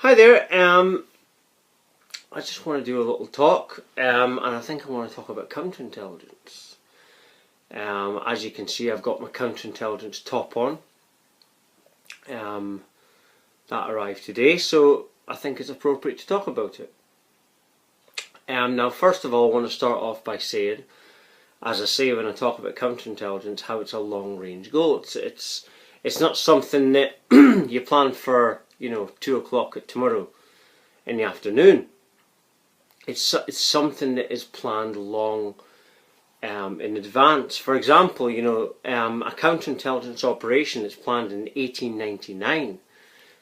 Hi there. I just want to do a little talk, and I think I want to talk about counterintelligence. As you can see, I've got my counterintelligence top on. That arrived today, so I think it's appropriate to talk about it. Now, first of all, I want to start off by saying, as I say when I talk about counterintelligence, how it's a long-range goal. It's not something that you plan for, 2 o'clock tomorrow in the afternoon. It's something that is planned long in advance. For example, a counterintelligence operation that's planned in 1899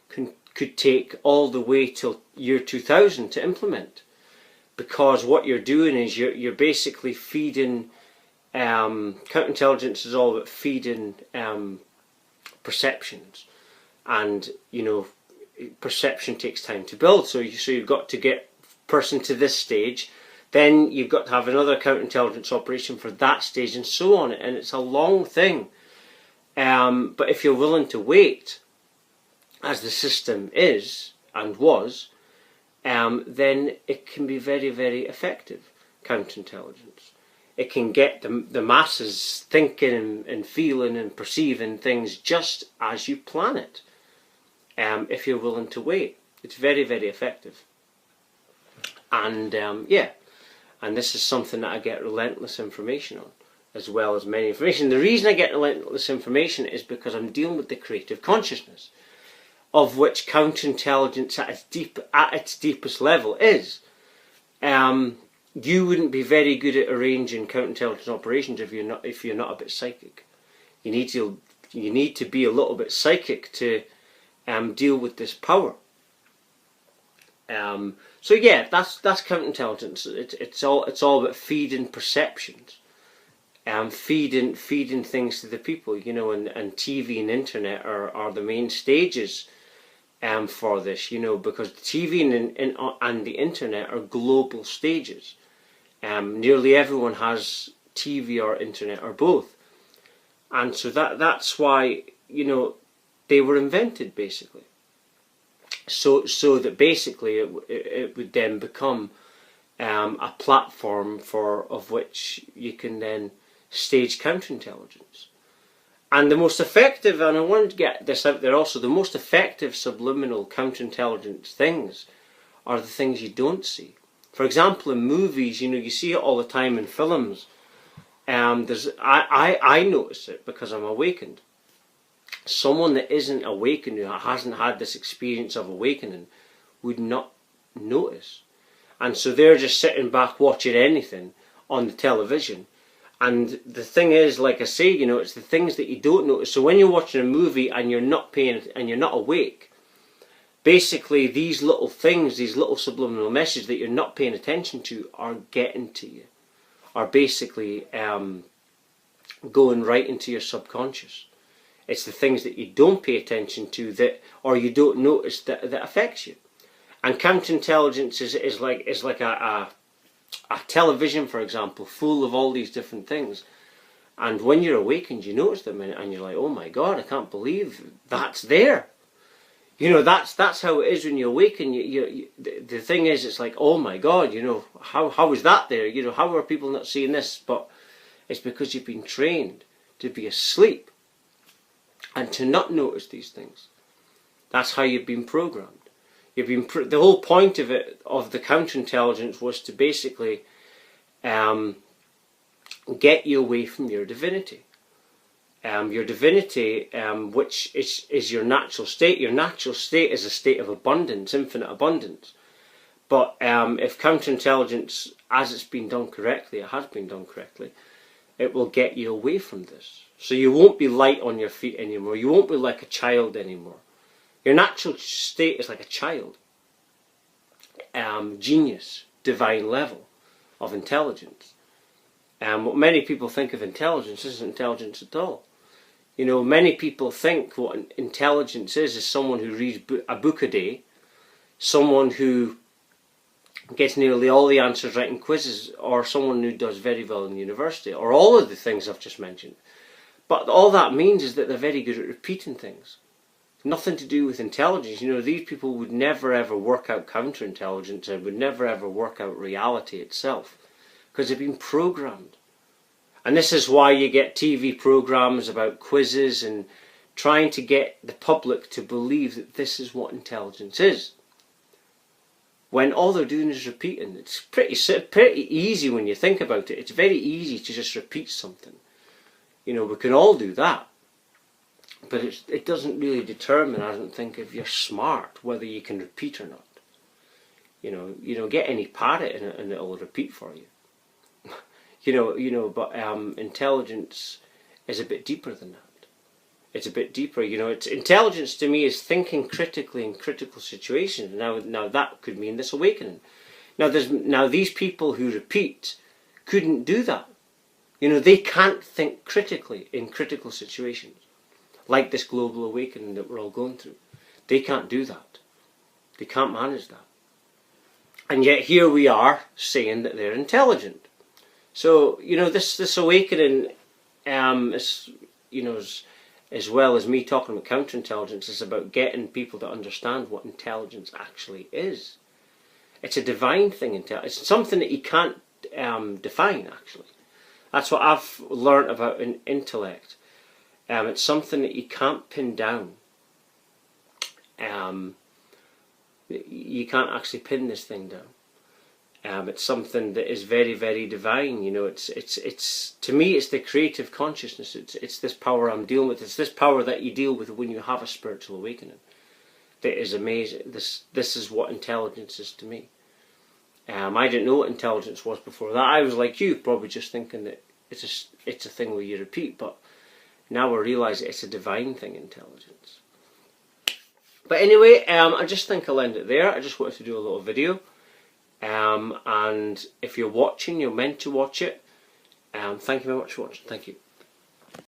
could take all the way till year 2000 to implement, because what you're doing is you're basically feeding. Counterintelligence is all about feeding perceptions, and perception takes time to build. So you've got to get person to this stage, then you've got to have another counterintelligence operation for that stage, and so on. And it's a long thing. But if you're willing to wait, as the system is and was, then it can be very, very effective. Counterintelligence. It can get the masses thinking and feeling and perceiving things just as you plan it. If you're willing to wait, it's very, very effective. And and this is something that I get relentless information on, as well as many information. The reason I get relentless information is because I'm dealing with the creative consciousness, of which counterintelligence at its deepest level is. You wouldn't be very good at arranging counterintelligence operations if you're not a bit psychic. You need to be a little bit psychic to deal with this power. So yeah, that's counterintelligence. It's all about feeding perceptions, feeding things to the people. And TV and internet are the main stages for this. Because TV and the internet are global stages. Nearly everyone has TV or internet or both, and so that's why they were invented, basically. So that basically it would then become a platform of which you can then stage counterintelligence. And the most effective, and I want to get this out there also, the most effective subliminal counterintelligence things are the things you don't see. For example, in movies, you see it all the time in films. I notice it because I'm awakened. Someone that isn't awakened, who hasn't had this experience of awakening, would not notice. And so they're just sitting back watching anything on the television. And the thing is, like I say, it's the things that you don't notice. So when you're watching a movie and you're not awake, basically these little things, these little subliminal messages that you're not paying attention to are getting to you, are basically going right into your subconscious. It's the things that you don't pay attention to or you don't notice that affects you. And counterintelligence is like a television, for example, full of all these different things. And when you're awakened, you notice them, and you're like, oh my God, I can't believe that's there. That's how it is when you awaken. The thing is, it's like, oh my God, how is that there? How are people not seeing this? But it's because you've been trained to be asleep and to not notice these things. That's how you've been programmed. The whole point of the counterintelligence was to basically get you away from your divinity. Your divinity, which is your natural state. Your natural state is a state of abundance, infinite abundance. But if counterintelligence, as it's been done correctly, it has been done correctly, it will get you away from this. So you won't be light on your feet anymore. You won't be like a child anymore. Your natural state is like a child. Genius, divine level of intelligence. What many people think of intelligence isn't intelligence at all. Many people think what intelligence is someone who reads a book a day, someone who gets nearly all the answers right in quizzes, or someone who does very well in university, or all of the things I've just mentioned. But all that means is that they're very good at repeating things. nothing to do with intelligence. You know, these people would never ever work out counterintelligence and would never ever work out reality itself, because they've been programmed. And this is why you get TV programs about quizzes and trying to get the public to believe that this is what intelligence is, when all they're doing is repeating. It's pretty easy when you think about it. It's very easy to just repeat something. You know, we can all do that. But it doesn't really determine, I don't think, if you're smart, whether you can repeat or not. You know, get any parrot in it and it'll repeat for you. But intelligence is a bit deeper than that. It's a bit deeper. You know, intelligence to me is thinking critically in critical situations. Now that could mean this awakening. Now these people who repeat couldn't do that. You know, they can't think critically in critical situations, like this global awakening that we're all going through. They can't do that. They can't manage that. And yet here we are saying that they're intelligent. So, you know, this awakening, as well as me talking about counterintelligence, is about getting people to understand what intelligence actually is. It's a divine thing. It's something that you can't define, actually. That's what I've learnt about an intellect. It's something that you can't pin down. You can't actually pin this thing down. It's something that is very, very divine. You know, it's to me, it's the creative consciousness. It's this power I'm dealing with. It's this power that you deal with when you have a spiritual awakening. That is amazing. This is what intelligence is to me. I didn't know what intelligence was before that. I was like you, probably just thinking that it's a thing where you repeat. But now I realise it's a divine thing, intelligence. But anyway, I just think I'll end it there. I just wanted to do a little video. And if you're watching, you're meant to watch it. Thank you very much for watching. Thank you.